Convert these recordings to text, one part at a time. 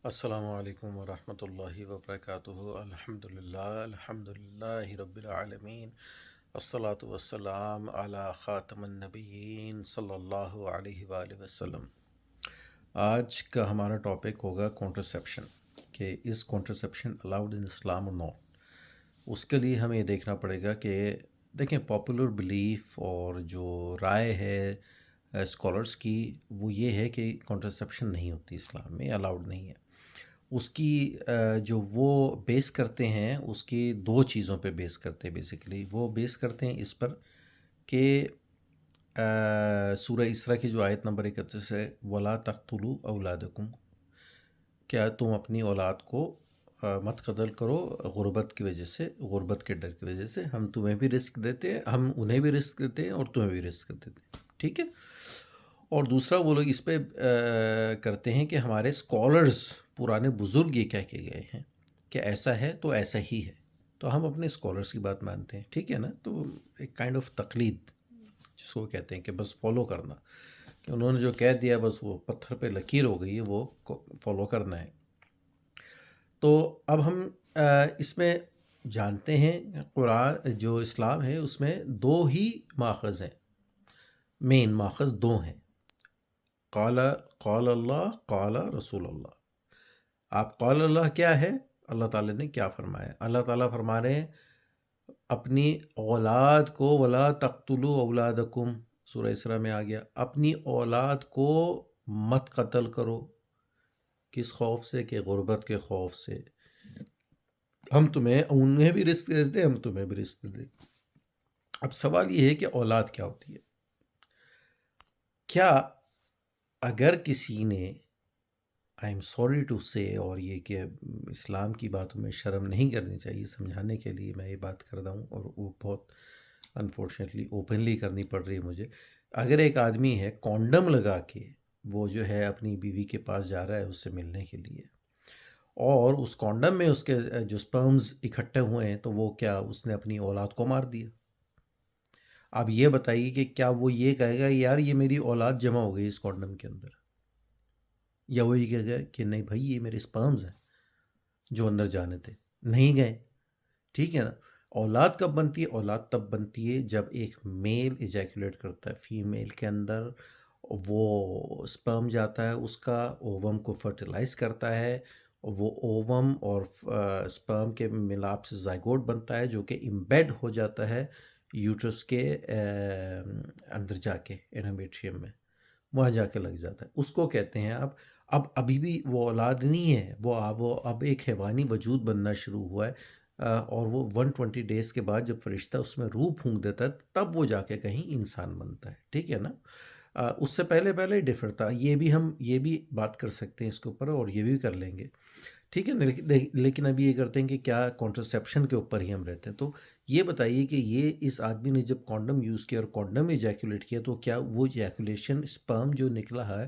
السلام علیکم ورحمۃ اللہ وبرکاتہ۔ الحمد للہ رب العالمین، الصلاۃ والسلام علی خاتم النبیین صلی اللہ علیہ وآلہ وسلم۔ آج کا ہمارا ٹاپک ہوگا کانٹرسیپشن، کہ از کانٹرسیپشن الاؤڈ ان اسلام اور ناٹ۔ اس کے لیے ہمیں یہ دیکھنا پڑے گا کہ دیکھیں پاپولر بلیف اور جو رائے ہے اسکالرس کی، وہ یہ ہے کہ کانٹرسیپشن نہیں ہوتی اسلام میں، الاؤڈ نہیں ہے۔ اس کی جو وہ بیس کرتے ہیں، اس کی دو چیزوں پہ بیس کرتے ہیں بیسیکلی۔ وہ بیس کرتے ہیں اس پر کہ سورہ اسراء کی جو آیت نمبر 31 ہے، وَلَا تَقْتُلُوا أَوْلَادَكُمْ، کیا تم اپنی اولاد کو مت قتل کرو غربت کی وجہ سے، غربت کے ڈر کی وجہ سے۔ ہم تمہیں بھی رزق دیتے ہیں، ہم انہیں بھی رزق دیتے ہیں اور تمہیں بھی رزق دیتے ہیں، ٹھیک ہے۔ اور دوسرا وہ لوگ اس پہ کرتے ہیں کہ ہمارے اسکالرز پرانے بزرگ یہ کہہ کے گئے ہیں کہ ایسا ہے تو ایسا ہی ہے، تو ہم اپنے اسکالرز کی بات مانتے ہیں، ٹھیک ہے نا۔ تو ایک کائنڈ آف تقلید جس کو کہتے ہیں کہ بس فالو کرنا، کہ انہوں نے جو کہہ دیا بس وہ پتھر پہ لکیر ہو گئی ہے، وہ فالو کرنا ہے۔ تو اب ہم اس میں جانتے ہیں قرآن جو اسلام ہے اس میں دو ہی ماخذ ہیں، مین ماخذ دو ہیں، قال اللہ، قال رسول اللہ۔ آپ قال اللہ کیا ہے؟ اللہ تعالیٰ نے کیا فرمایا؟ اللہ تعالیٰ فرما رہے ہیں اپنی اولاد کو ولا تقتلوا اولادکم، سورہ اسراء میں آ گیا، اپنی اولاد کو مت قتل کرو۔ کس خوف سے؟ کہ غربت کے خوف سے۔ ہم تمہیں انہیں بھی رزق دیتے، ہم تمہیں بھی رزق دیتے۔ اب سوال یہ ہے کہ اولاد کیا ہوتی ہے؟ کیا اگر کسی نے، آئی ایم سوری ٹو سے، اور یہ کہ اسلام کی باتوں میں شرم نہیں کرنی چاہیے، سمجھانے کے لیے میں یہ بات کر رہا ہوں، اور وہ بہت انفارچونیٹلی اوپنلی کرنی پڑ رہی ہے مجھے۔ اگر ایک آدمی ہے کونڈم لگا کے وہ جو ہے اپنی بیوی کے پاس جا رہا ہے اس سے ملنے کے لیے، اور اس کونڈم میں اس کے جو سپرمز اکٹھے ہوئے ہیں، تو وہ کیا اس نے اپنی اولاد کو مار دیا؟ آپ یہ بتائیے کہ کیا وہ یہ کہے گا یار یہ میری اولاد جمع ہو گئی اس کونڈم کے اندر، یا وہ یہ کہے گا کہ نہیں بھائی یہ میرے سپرمز ہیں جو اندر جانے تھے، نہیں گئے، ٹھیک ہے نا۔ اولاد کب بنتی ہے؟ اولاد تب بنتی ہے جب ایک میل ایجیکولیٹ کرتا ہے فیمیل کے اندر، وہ سپرم جاتا ہے اس کا، اووم کو فرٹیلائز کرتا ہے، وہ اووم اور سپرم کے ملاپ سے زائگوٹ بنتا ہے جو کہ امبیڈ ہو جاتا ہے یوٹرس کے اندر جا کے انڈومیٹریم میں، وہاں جا کے لگ جاتا ہے، اس کو کہتے ہیں اب ابھی بھی وہ اولاد نہیں ہے، وہ اب ایک حیوانی وجود بننا شروع ہوا ہے، اور وہ 120 ڈیز کے بعد جب فرشتہ اس میں روح پھونک دیتا ہے تب وہ جا کے کہیں انسان بنتا ہے، ٹھیک ہے نا۔ اس سے پہلے ڈفر تھا، یہ بھی بات کر سکتے ہیں اس کے اوپر، اور یہ بھی کر لیں گے، ٹھیک ہے نا۔ لیکن ابھی یہ کرتے ہیں کہ کیا کانٹرسیپشن کے اوپر ہی ہم رہتے ہیں۔ تو یہ بتائیے کہ یہ اس آدمی نے جب کونڈم یوز کیا اور کونڈم ایجیکولیٹ کیا، تو کیا وہ ایجیکولیشن اسپرم جو نکلا ہے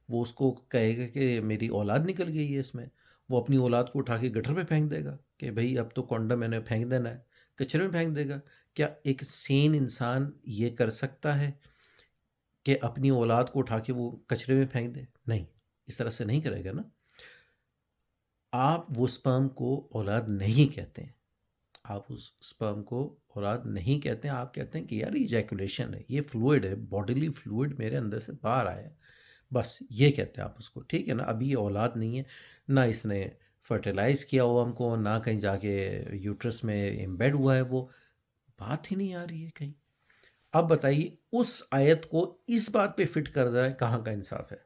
وہ اس کو کہے گا کہ میری اولاد نکل گئی ہے اس میں؟ وہ اپنی اولاد کو اٹھا کے گٹر پہ پھینک دے گا کہ بھئی اب تو کونڈم میں نے پھینک دینا ہے، کچرے میں پھینک دے گا؟ کیا ایک سین انسان یہ کر سکتا ہے کہ اپنی اولاد کو اٹھا کے وہ کچرے میں پھینک دے؟ نہیں، اس طرح سے نہیں کرے گا نا۔ آپ وہ سپرم کو اولاد نہیں کہتے ہیں، آپ اس سپرم کو اولاد نہیں کہتے ہیں، آپ کہتے ہیں کہ یار ایجیکولیشن ہے، یہ فلوئڈ ہے، باڈیلی فلوئڈ میرے اندر سے باہر آیا ہے، بس یہ کہتے ہیں آپ اس کو، ٹھیک ہے نا۔ ابھی یہ اولاد نہیں ہے، نہ اس نے فرٹیلائز کیا ہوا ہم کو، نہ کہیں جا کے یوٹرس میں امبیڈ ہوا ہے، وہ بات ہی نہیں آ رہی ہے کہیں۔ اب بتائیے اس آیت کو اس بات پہ فٹ کر رہا ہے، کہاں کا انصاف ہے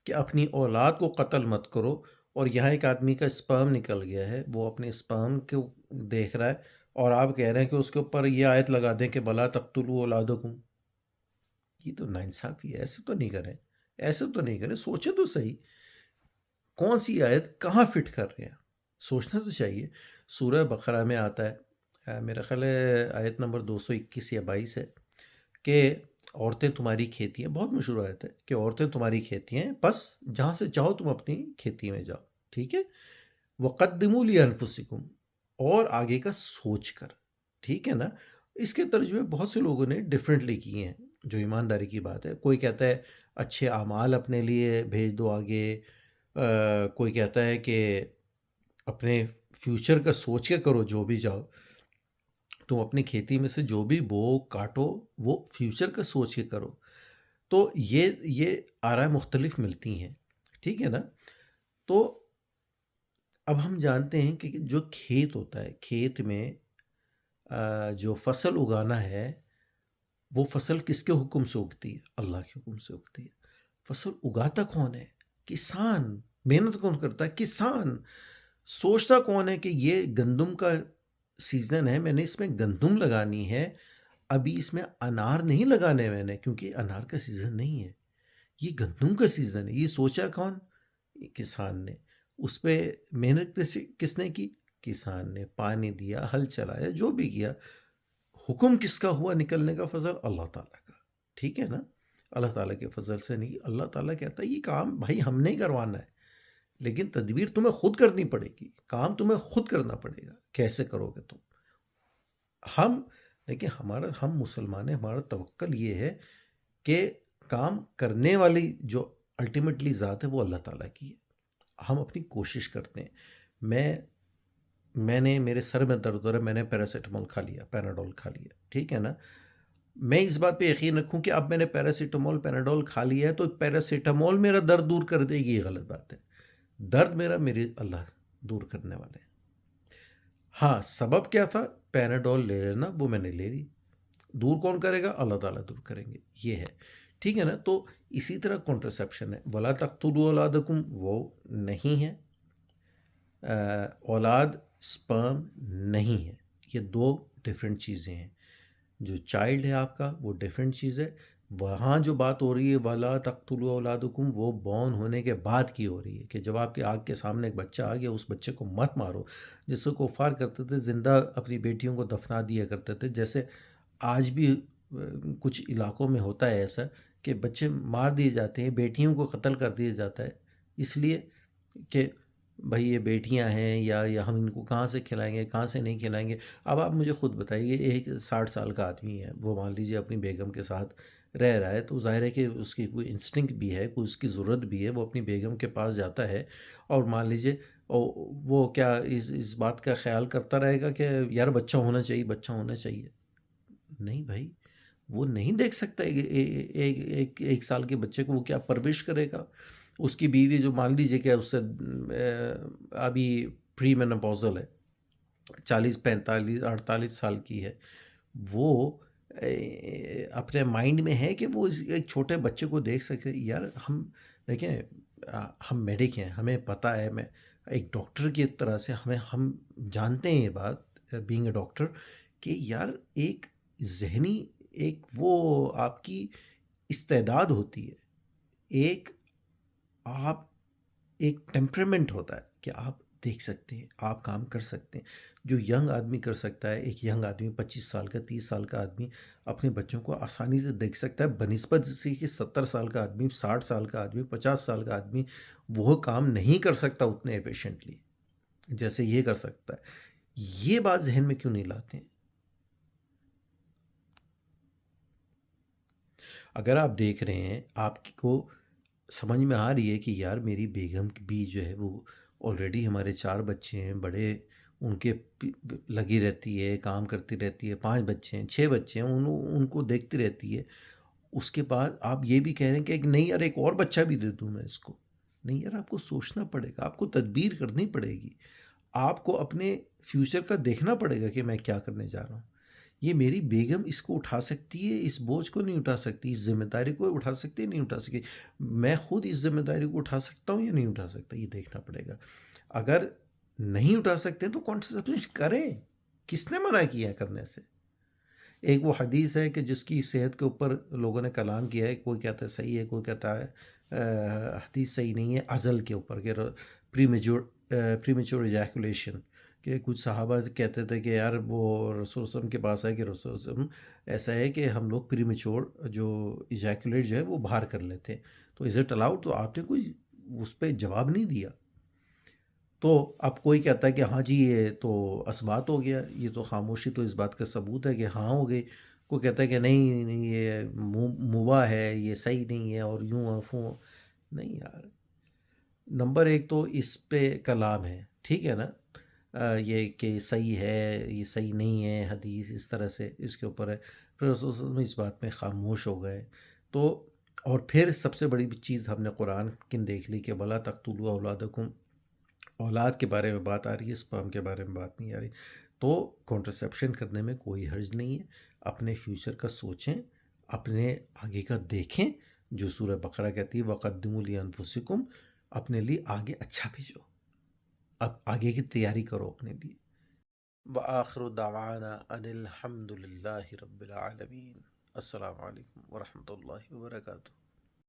کہ اپنی اولاد کو قتل مت کرو، اور یہاں ایک آدمی کا اسپرم نکل گیا ہے، وہ اپنے اسپرم کو دیکھ رہا ہے، اور آپ کہہ رہے ہیں کہ اس کے اوپر یہ آیت لگا دیں کہ بلا تقتلوا اولادکم۔ یہ تو ناانصافی ہے، ایسے تو نہیں کریں، ایسے تو نہیں کریں، سوچیں تو صحیح کون سی آیت کہاں فٹ کر رہے ہیں، سوچنا تو چاہیے۔ سورہ بقرہ میں آتا ہے، میرا خیال ہے آیت نمبر 221 یا 22 ہے، کہ عورتیں تمہاری کھیتی ہیں، بہت مشہور آیت ہے کہ عورتیں تمہاری کھیتی ہیں، بس جہاں سے چاہو تم اپنی کھیتی میں جاؤ، ٹھیک ہے۔ وَقَدِّمُوا لِأَنفُسِكُمْ، اور آگے کا سوچ کر، ٹھیک ہے نا۔ اس کے ترجمے بہت سے لوگوں نے ڈیفرنٹلی کیے ہیں، جو ایمانداری کی بات ہے۔ کوئی کہتا ہے اچھے اعمال اپنے لیے بھیج دو آگے، کوئی کہتا ہے کہ اپنے فیوچر کا سوچ کے کرو، جو بھی جاؤ تم اپنی کھیتی میں سے جو بھی بو کاٹو وہ فیوچر کا سوچ کے کرو. تو یہ آرائیں مختلف ملتی ہیں، ٹھیک ہے نا. تو اب ہم جانتے ہیں کہ جو کھیت ہوتا ہے، کھیت میں جو فصل اگانا ہے وہ فصل کس کے حکم سے اگتی ہے؟ اللہ کے حکم سے اگتی ہے. فصل اگاتا کون ہے؟ کسان. محنت کون کرتا ہے؟ کسان. سوچتا کون ہے کہ یہ گندم کا سیزن ہے، میں نے اس میں گندم لگانی ہے، ابھی اس میں انار نہیں لگانے میں نے، کیونکہ انار کا سیزن نہیں ہے، یہ گندم کا سیزن ہے. یہ سوچا کون؟ کسان نے. اس پہ محنت کس نے کی؟ کسان نے. پانی دیا، ہل چلایا، جو بھی کیا. حکم کس کا ہوا نکلنے کا فصل؟ اللہ تعالیٰ کا. ٹھیک ہے نا. اللہ تعالیٰ کے فضل سے نہیں. اللہ تعالیٰ کہتا ہے یہ کام بھائی ہم نہیں کروانا ہے، لیکن تدبیر تمہیں خود کرنی پڑے گی، کام تمہیں خود کرنا پڑے گا. کیسے کرو گے تم؟ ہم دیکھیں، ہم مسلمان ہیں، ہمارا توکل یہ ہے کہ کام کرنے والی جو الٹیمیٹلی ذات ہے وہ اللہ تعالیٰ کی ہے. ہم اپنی کوشش کرتے ہیں. میں نے میرے سر میں درد ہو رہا ہے، میں نے پیراسیٹامول کھا لیا، پیناڈول کھا لیا، ٹھیک ہے نا. میں اس بات پہ یقین رکھوں کہ اب میں نے پیراسیٹامول پیناڈول کھا لیا ہے تو پیراسیٹامول میرا درد دور کر دے گی، یہ غلط بات ہے. درد میرے اللہ دور کرنے والے ہیں. ہاں، سبب کیا تھا؟ پیناڈول لے لینا، وہ میں نے لے لی. دور کون کرے گا؟ اللہ تعالیٰ دور کریں گے. یہ ہے، ٹھیک ہے نا. تو اسی طرح کانٹرسیپشن ہے. ولا تقتلوا اولادکم، وہ نہیں ہے. اولاد سپرم نہیں ہے. یہ دو ڈیفرنٹ چیزیں ہیں. جو چائلڈ ہے آپ کا وہ ڈیفرنٹ چیز ہے. وہاں جو بات ہو رہی ہے ولا تقتلوا اولادکم، وہ بورن ہونے کے بعد کی ہو رہی ہے، کہ جب آپ کے آنکھ کے سامنے ایک بچہ آ گیا اس بچے کو مت مارو. جس کو کفار کرتے تھے، زندہ اپنی بیٹیوں کو دفنا دیا کرتے تھے. جیسے آج بھی کچھ علاقوں میں ہوتا ہے ایسا کہ بچے مار دیے جاتے ہیں، بیٹیوں کو قتل کر دیا جاتا ہے، اس لیے کہ بھائی یہ بیٹیاں ہیں، یا ہم ان کو کہاں سے کھلائیں گے، کہاں سے نہیں کھلائیں گے. اب آپ مجھے خود بتائیے، ایک 60 سال کا آدمی ہے، وہ مان لیجیے اپنی بیگم کے ساتھ رہ رہا ہے، تو ظاہر ہے کہ اس کی کوئی انسٹنکٹ بھی ہے، کوئی اس کی ضرورت بھی ہے. وہ اپنی بیگم کے پاس جاتا ہے اور مان لیجیے وہ کیا اس بات کا خیال کرتا رہے گا کہ یار بچہ ہونا چاہیے، بچہ ہونا چاہیے؟ نہیں بھائی، وہ نہیں دیکھ سکتا. ایک سال کے بچے کو وہ کیا پرورش کرے گا؟ اس کی بیوی جو مان لیجیے کہ اس سے ابھی پری مینوپوزل ہے، 40 45 48 سال کی ہے، وہ اپنے مائنڈ میں ہے کہ وہ ایک چھوٹے بچے کو دیکھ سکے. یار ہم دیکھیں، ہم میڈک ہیں، ہمیں پتہ ہے. میں ایک ڈاکٹر کی طرح سے ہم جانتے ہیں یہ بات، بینگ اے ڈاکٹر، کہ یار ایک ذہنی ایک وہ آپ کی استعداد ہوتی ہے، ایک آپ ایک ٹیمپرمنٹ ہوتا ہے کہ آپ دیکھ سکتے ہیں، آپ کام کر سکتے ہیں. جو ینگ آدمی کر سکتا ہے، ایک ینگ آدمی 25 سال کا 30 سال کا آدمی اپنے بچوں کو آسانی سے دیکھ سکتا ہے، بنسبت سے کہ 70 سال کا آدمی، 60 سال کا آدمی، 50 سال کا آدمی وہ کام نہیں کر سکتا اتنے ایفیشینٹلی جیسے یہ کر سکتا ہے. یہ بات ذہن میں کیوں نہیں لاتے ہیں؟ اگر آپ دیکھ رہے ہیں، آپ کو سمجھ میں آ رہی ہے کہ یار میری بیگم بھی جو ہے وہ آلریڈی، ہمارے 4 بچے ہیں، بڑے ان کے لگی رہتی ہے، کام کرتی رہتی ہے، 5 بچے ہیں، 6 بچے ہیں، ان کو دیکھتی رہتی ہے. اس کے بعد آپ یہ بھی کہہ رہے ہیں کہ نہیں یار ایک اور بچہ بھی دے دوں میں اس کو. نہیں یار، آپ کو سوچنا پڑے گا، آپ کو تدبیر کرنی پڑے گی، آپ کو اپنے فیوچر کا دیکھنا پڑے گا کہ میں کیا کرنے جا رہا ہوں. یہ میری بیگم اس کو اٹھا سکتی ہے، اس بوجھ کو نہیں اٹھا سکتی، اس ذمہ داری کو اٹھا سکتی ہے نہیں اٹھا سکتی. میں خود اس ذمہ داری کو اٹھا سکتا ہوں یا نہیں اٹھا سکتا، یہ دیکھنا پڑے گا. اگر نہیں اٹھا سکتے تو کانٹرسیپشن کریں. کس نے منع کیا ہے کرنے سے؟ ایک وہ حدیث ہے کہ جس کی صحت کے اوپر لوگوں نے کلام کیا ہے، کوئی کہتا ہے صحیح ہے، کوئی کہتا ہے حدیث صحیح نہیں ہے، عزل کے اوپر، کہ پریمیچور ایجیکولیشن، کہ کچھ صحابہ کہتے تھے کہ یار وہ رسول وسلم کے پاس آئے کہ رسول وسلم ایسا ہے کہ ہم لوگ پریمیچور جو ایجیکولیٹ جو ہے وہ باہر کر لیتے ہیں، تو از اٹ الاؤڈ؟ تو آپ نے کوئی اس پہ جواب نہیں دیا. تو اب کوئی کہتا ہے کہ ہاں جی یہ تو اثبات ہو گیا، یہ تو خاموشی تو اس بات کا ثبوت ہے کہ ہاں ہو گئی. کوئی کہتا ہے کہ نہیں نہیں یہ مباح ہے، یہ صحیح نہیں ہے، اور یوں فوں. نہیں یار، نمبر ایک تو اس پہ کلام ہے، ٹھیک ہے نا، یہ کہ صحیح ہے، یہ صحیح نہیں ہے، حدیث اس طرح سے اس کے اوپر ہے۔ پھر رسول صلی اللہ علیہ وسلم اس بات میں خاموش ہو گئے۔ تو اور پھر سب سے بڑی چیز ہم نے قرآن کی دیکھ لی کہ ولا تقتلوا اولادکم، اولاد کے بارے میں بات آ رہی ہے، اسپرم کے بارے میں بات نہیں آ رہی۔ تو کانٹرسیپشن کرنے میں کوئی حرج نہیں ہے، اپنے فیوچر کا سوچیں، اپنے آگے کا دیکھیں، جو سورہ بقرہ کہتی ہے وَقَدِّمُوا لِأَنفُسِكُمْ، اپنے لیے آگے اچھا بھیجو، اب آگے کی تیاری کرو اپنے لیے۔ وآخر دعوانا ان الحمد للہ رب العالمین۔ السلام علیکم ورحمۃ اللہ وبرکاتہ۔